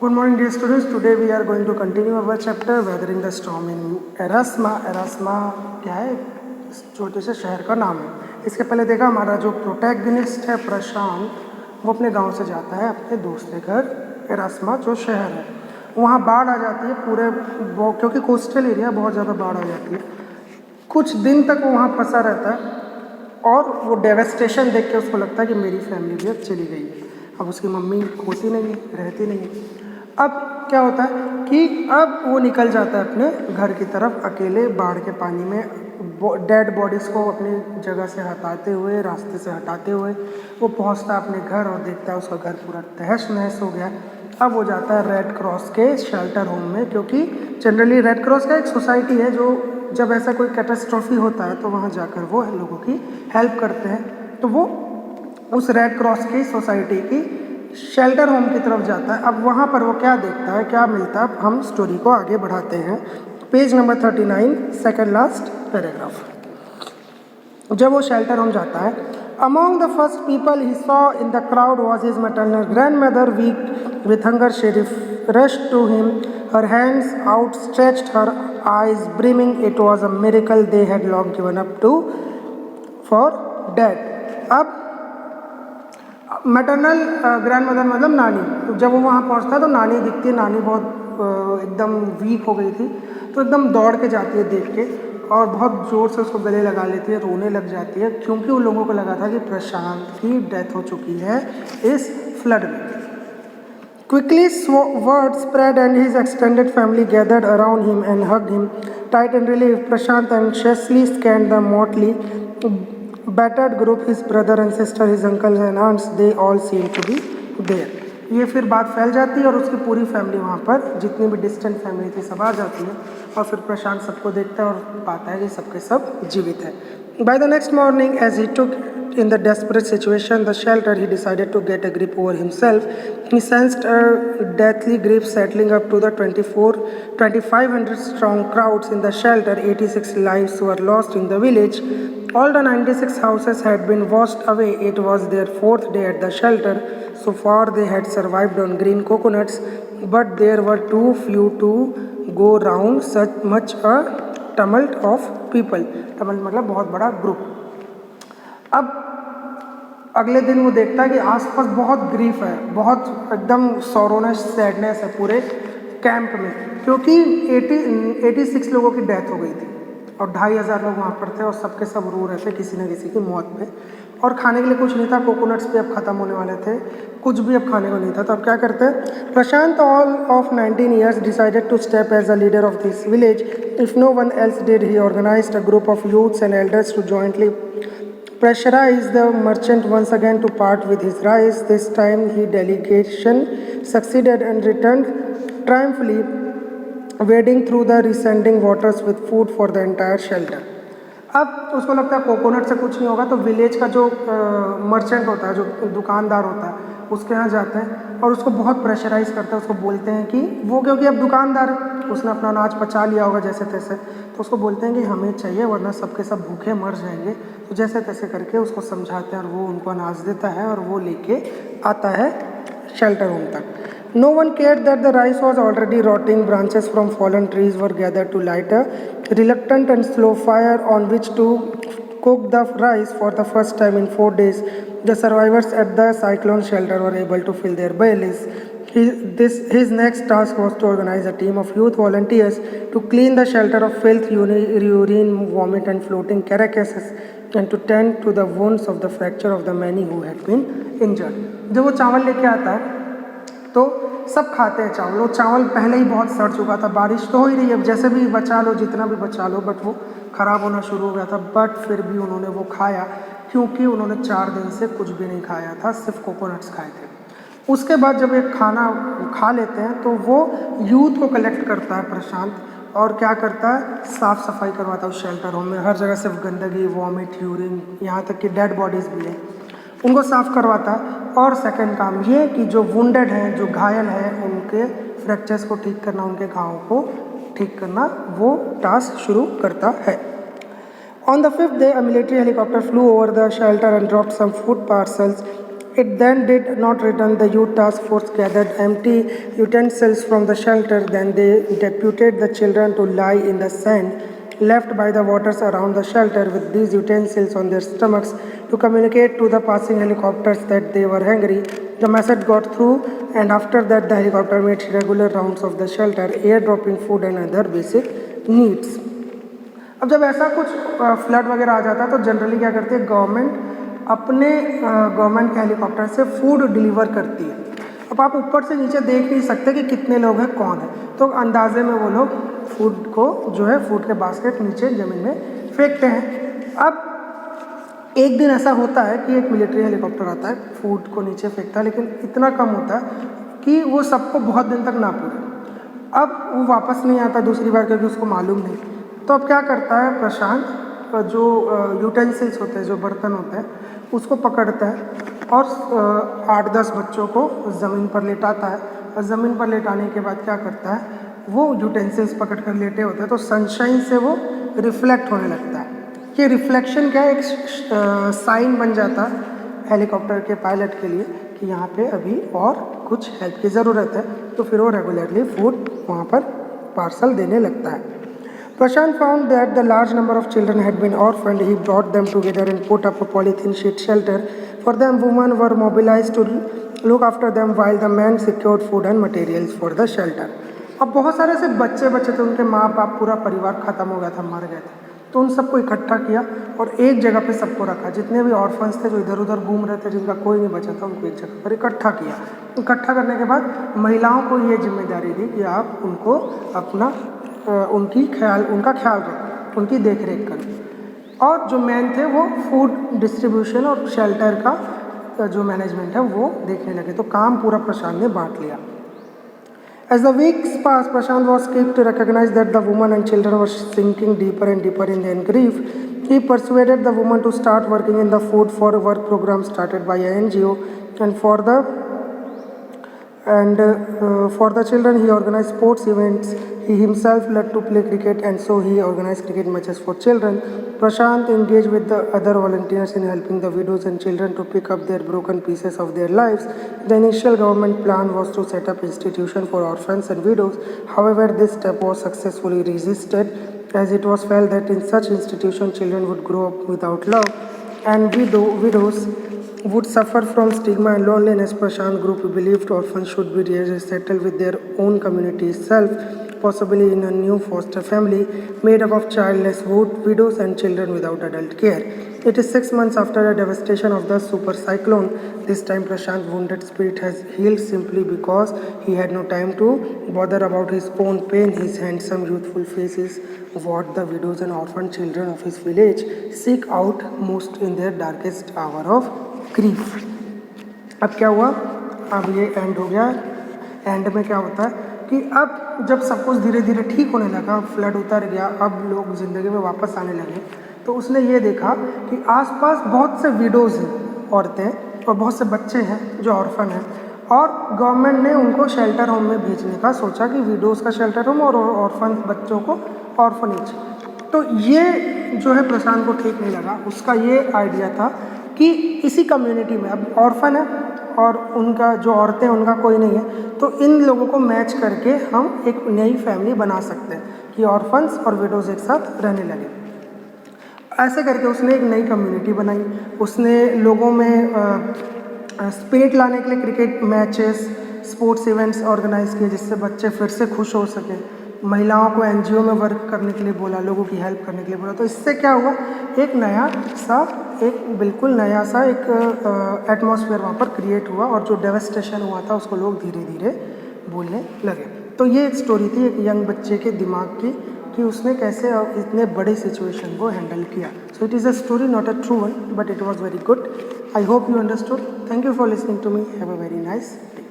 Good morning, dear students. Today we are going to continue our chapter Weathering the Storm in Erasma. Erasma क्या है? इस छोटे से शहर का नाम है. इसके पहले देखा हमारा जो प्रोटैगनिस्ट है प्रशांत, वो अपने गांव से जाता है अपने दोस्त के घर एरास्मा जो शहर है. वहाँ बाढ़ आ जाती है पूरे, क्योंकि कोस्टल एरिया बहुत ज़्यादा बाढ़ आ जाती है. कुछ दिन तक वो वहाँ फंसा रहता है और वो डेवेस्टेशन देख के उसको लगता है कि मेरी फैमिली भी अब चली गई है. अब उसकी मम्मी होती नहीं, रहती नहीं. अब क्या होता है कि अब वो निकल जाता है अपने घर की तरफ अकेले बाढ़ के पानी में, डेड बॉडीज़ को अपनी जगह से हटाते हुए, रास्ते से हटाते हुए वो पहुंचता है अपने घर और देखता है उसका घर पूरा तहस नहस हो गया. अब वो जाता है रेड क्रॉस के शेल्टर होम में, क्योंकि जनरली रेड क्रॉस का एक सोसाइटी है जो जब ऐसा कोई कैटास्ट्रॉफी होता है तो वहाँ जाकर वो लोगों की हेल्प करते हैं. तो वो उस रेड क्रॉस की सोसाइटी की शेल्टर होम की तरफ जाता है. अब वहाँ पर वो क्या देखता है, क्या मिलता है, हम स्टोरी को आगे बढ़ाते हैं. Page number 39, second last paragraph. जब वो शेल्टर होम जाता है, among the first people he saw in the crowd was his maternal grandmother weak with hunger. She rushed to him, her hands outstretched, her eyes brimming. It was a miracle they had long given up to for dead. अब maternal grandmother मतलब नानी. जब वो वहाँ पहुँचता है तो नानी दिखती है. नानी बहुत एकदम वीक हो गई थी, तो एकदम दौड़ के जाती है देख के और बहुत ज़ोर से उसको गले लगा लेती है, रोने लग जाती है, क्योंकि उन लोगों को लगा था कि प्रशांत की डेथ हो चुकी है इस फ्लड में. Quickly word spread and his extended family gathered around him and hugged him tight in relief. Prashant anxiously scanned the motley battered group, his brother and sister, his uncles and aunts, they all seemed to be there. ये फिर बात फैल जाती है और उसकी पूरी family वहाँ पर, जितनी भी डिस्टेंट फैमिली थी, सब आ जाती है और फिर प्रशांत सबको देखता है और पाता है कि सबके सब जीवित है. By the next morning, as he took in the desperate situation the shelter, he decided to get a grip over himself. He sensed a deathly grip settling up to the 2,500 strong crowds in the shelter. 86 lives were lost in the village. All the 96 houses had been washed away. It was their fourth day at the shelter. So far they had survived on green coconuts, but there were too few to go round such much a tumult of people. tumult मतलब बहुत बड़ा group. अब अगले दिन वो देखता है कि आसपास बहुत ग्रीफ है, बहुत एकदम सोरोनेस, सैडनेस है पूरे कैंप में, क्योंकि 86 लोगों की डेथ हो गई थी और 2,500 लोग वहाँ पर थे और सबके सब रो रहे थे किसी न किसी की मौत पे. और खाने के लिए कुछ नहीं था, कोकोनट्स भी अब ख़त्म होने वाले थे, कुछ भी अब खाने को नहीं था. तो अब क्या करते हैं, Prashant all of 19 years decided to step as a leader of this village. If no one else did, he organised a group of youths and elders to jointly pressurize the merchant once again to part with his rice. This time his delegation succeeded and returned triumphantly, wading through the receding waters with food for the entire shelter. अब उसको लगता है coconut से कुछ नहीं होगा, तो village का जो मर्चेंट होता है, जो दुकानदार होता है, उसके यहाँ जाते हैं और उसको बहुत प्रेशराइज करते हैं. उसको बोलते हैं कि वो, क्योंकि अब दुकानदार उसने अपना अनाज पचा लिया होगा जैसे तैसे, तो उसको बोलते हैं कि हमें चाहिए वरना सबके सब भूखे मर जाएंगे. तो जैसे तैसे करके उसको समझाते हैं और वो उनको अनाज देता है और वो लेके आता है शेल्टर होम तक. No one cared that the rice was already rotting. Branches from fallen trees were gathered to light a reluctant and slow fire on which to cook the rice for the first time in 4 days. The survivors at the cyclone shelter were able to fill their bellies. His next task was to organize a team of youth volunteers to clean the shelter of filth, urine, vomit and floating carcasses, and to tend to the wounds of the fracture of the many who had been injured. जब वो चावल लेके आता है तो सब खाते हैं चावल. वो चावल पहले ही बहुत सड़ चुका था, बारिश तो हो ही रही है, जैसे भी बचा लो, जितना भी बचा लो, बट वो ख़राब होना शुरू हो गया था. बट फिर भी उन्होंने वो खाया, क्योंकि उन्होंने 4 दिन से कुछ भी नहीं खाया था, सिर्फ कोकोनट्स खाए थे. उसके बाद जब एक खाना खा लेते हैं तो वो यूथ को कलेक्ट करता है प्रशांत, और क्या करता है, साफ़ सफाई करवाता है उस शेल्टर होम में. हर जगह सिर्फ गंदगी, वॉमिट, यूरिन, यहाँ तक कि डेड बॉडीज़ भी हैं, उनको साफ़ करवाता है. और सेकंड काम ये कि जो वुंडेड हैं, जो घायल हैं, उनके फ्रैक्चर्स को ठीक करना, उनके घावों को ठीक करना, वो टास्क शुरू करता है. On the 5th day, a military helicopter flew over the shelter and dropped some food parcels. It then did not return. The youth task force gathered empty utensils from the shelter. Then they deputed the children to lie in the sand left by the waters around the shelter with these utensils on their stomachs to communicate to the passing helicopters that they were hungry. The message got through, and after that the helicopter made regular rounds of the shelter, airdropping food and other basic needs. अब जब ऐसा कुछ flood वगैरह आ जाता है तो generally क्या करती है गवर्नमेंट अपने गवर्नमेंट के हेलीकॉप्टर से फूड डिलीवर करती है। अब आप ऊपर से नीचे देख नहीं सकते कि कितने लोग हैं कौन है, तो अंदाजे में वो लोग फूड को जो है फूड के बास्केट नीचे ज़मीन में फेंकते हैं। अब एक दिन ऐसा होता है कि एक मिलिट्री हेलीकॉप्टर आता है, फूड को नीचे फेंकता है, लेकिन इतना कम होता है कि वो सबको बहुत दिन तक ना पूरे। अब वो वापस नहीं आता दूसरी बार क्योंकि उसको मालूम नहीं। तो अब क्या करता है प्रशांत, जो यूटेंसिल्स होते हैं, जो बर्तन होते हैं, उसको पकड़ता है और 8-10 बच्चों को ज़मीन पर लेटाता है। और ज़मीन पर लेटाने के बाद क्या करता है, वो यूटेंसिल्स पकड़ कर लेटे होते हैं तो सनशाइन से वो रिफ्लेक्ट होने लगता है। ये रिफ्लेक्शन क्या है, एक साइन बन जाता है हेलीकॉप्टर के पायलट के लिए कि यहाँ पे अभी और कुछ हेल्प की ज़रूरत है, तो फिर वो रेगुलरली फूड वहाँ पर पार्सल देने लगता है। Prashant found that the large number of children had been orphaned. He brought them together and put up a polythene sheet shelter for them. Women were mobilized to look after them while the men secured food and materials for the shelter. अब बहुत सारे से बच्चे थे, उनके माँ बाप पूरा परिवार ख़त्म हो गया था, मर गए थे, तो उन सबको इकट्ठा किया और एक जगह पे सबको रखा। जितने भी ऑर्फन्स थे जो इधर उधर घूम रहे थे, जिनका कोई नहीं बचा था, उनको एक जगह पर इकट्ठा किया। इकट्ठा करने के बाद महिलाओं को ये जिम्मेदारी दी कि आप उनको अपना उनका ख्याल रखें, उनकी देख रेख करें, और जो मैन थे वो फूड डिस्ट्रीब्यूशन और शेल्टर का जो मैनेजमेंट है वो देखने लगे। तो काम पूरा प्रशांत ने बांट लिया। As the weeks passed, Prashant was quick to recognize that the women and children were sinking deeper and deeper in their grief. He persuaded the women to start working in the food for work program started by an NGO, and for the children he organized sports events. He himself loved to play cricket, and so he organized cricket matches for children. Prashant engaged with the other volunteers in helping the widows and children to pick up their broken pieces of their lives. The initial government plan was to set up institutions for orphans and widows. However, this step was successfully resisted as it was felt that in such institutions children would grow up without love and widows would suffer from stigma and loneliness. Prashant Group believed orphans should be resettled with their own community itself, possibly in a new foster family made up of childless widows and children without adult care. It is 6 months after the devastation of the super cyclone. This time Prashant's wounded spirit has healed simply because he had no time to bother about his own pain. His handsome youthful face is what the widows and orphan children of his village seek out most in their darkest hour of grief. अब क्या हुआ, अब ये and हो गया। And में क्या होता है कि अब जब सब कुछ धीरे धीरे ठीक होने लगा, फ्लड उतर गया, अब लोग ज़िंदगी में वापस आने लगे, तो उसने ये देखा कि आसपास बहुत से विडोज़ हैं, औरतें, और बहुत से बच्चे हैं जो ऑर्फन हैं, और गवर्नमेंट ने उनको शेल्टर होम में भेजने का सोचा कि विडोज़ का शेल्टर होम और ऑर्फन बच्चों को ऑर्फनेज। तो ये जो है प्रशांत को ठीक नहीं लगा। उसका ये आइडिया था कि इसी कम्युनिटी में अब ऑर्फन है और उनका जो औरतें उनका कोई नहीं है, तो इन लोगों को मैच करके हम एक नई फैमिली बना सकते हैं कि ऑर्फन्स और विडोज़ एक साथ रहने लगे। ऐसे करके उसने एक नई कम्युनिटी बनाई। उसने लोगों में स्पिरिट लाने के लिए cricket matches, sports events organise किए जिससे बच्चे फिर से खुश हो सकें। महिलाओं को एनजीओ में वर्क करने के लिए बोला, लोगों की हेल्प करने के लिए बोला। तो इससे क्या हुआ, एक बिल्कुल नया सा एक एटमॉस्फेयर वहाँ पर क्रिएट हुआ, और जो डेवस्टेशन हुआ था उसको लोग धीरे धीरे भूलने लगे। तो ये एक स्टोरी थी एक यंग बच्चे के दिमाग की कि उसने कैसे इतने बड़े सिचुएशन को हैंडल किया। So it is a story, not a true one, but it was very good. I hope you understood. Thank you for listening to me. Have a very nice day.